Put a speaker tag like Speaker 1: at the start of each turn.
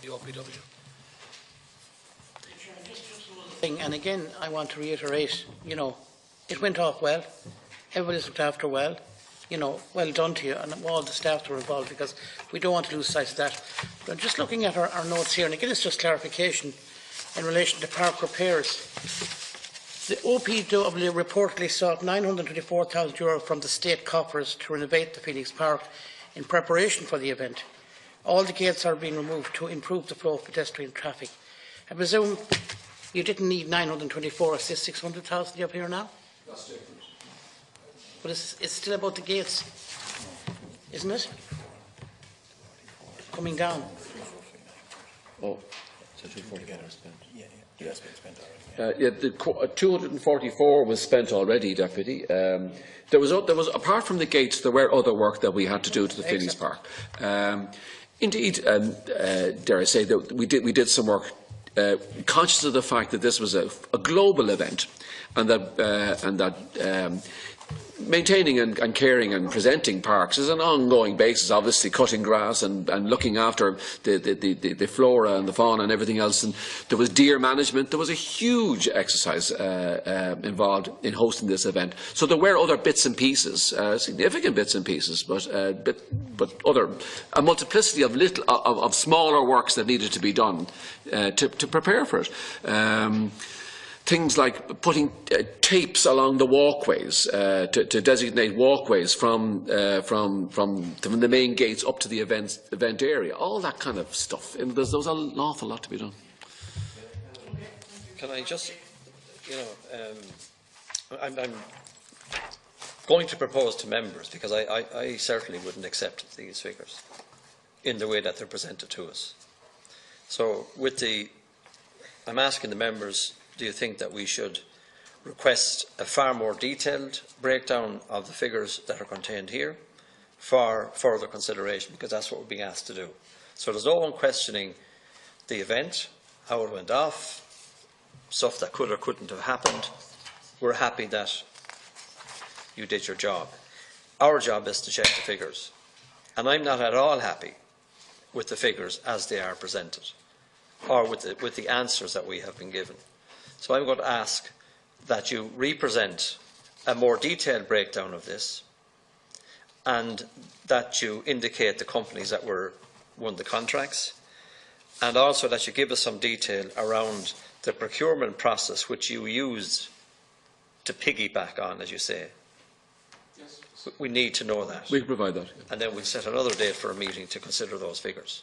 Speaker 1: the OPW.
Speaker 2: And again, I want to reiterate, it went off well. Everybody's looked after well. Well done to you and all the staff that were involved, because we don't want to lose sight of that. But I'm just looking at our notes here, and again, it's just clarification in relation to park repairs. The OPW reportedly sought €924,000 from the state coffers to renovate the Phoenix Park in preparation for the event. All the gates are being removed to improve the flow of pedestrian traffic. I presume you didn't need 924, it's just 600,000 you have here now?
Speaker 3: That's different.
Speaker 2: But it's still about the gates, isn't it? Coming down.
Speaker 4: Oh, so 244 spent.
Speaker 3: Yeah, that's been spent already.
Speaker 4: The 244 was spent already, Deputy. There was, apart from the gates, there were other work that we had to do to the Phoenix Park. Indeed, dare I say that we did some work, conscious of the fact that this was a global event, and that maintaining and caring and presenting parks is an ongoing basis, obviously cutting grass and looking after the flora and the fauna and everything else. And there was deer management. There was a huge exercise involved in hosting this event. So there were other bits and pieces, significant bits and pieces, but a multiplicity of smaller works that needed to be done to prepare for it. Things like putting tapes along the walkways to designate walkways from the main gates up to the event area. All that kind of stuff. And there's an awful lot to be done.
Speaker 1: Can I just, I'm going to propose to members, because I certainly wouldn't accept these figures in the way that they're presented to us. So I'm asking the members, do you think that we should request a far more detailed breakdown of the figures that are contained here for further consideration, because that's what we're being asked to do. So there's no one questioning the event, how it went off, stuff that could or couldn't have happened. We're happy that you did your job. Our job is to check the figures, and I'm not at all happy with the figures as they are presented, or with the answers that we have been given. So I'm going to ask that you represent a more detailed breakdown of this, and that you indicate the companies that won the contracts, and also that you give us some detail around the procurement process which you used to piggyback on, as you say. Yes. We need to know that.
Speaker 4: We can provide that.
Speaker 1: And then we'll set another date for a meeting to consider those figures.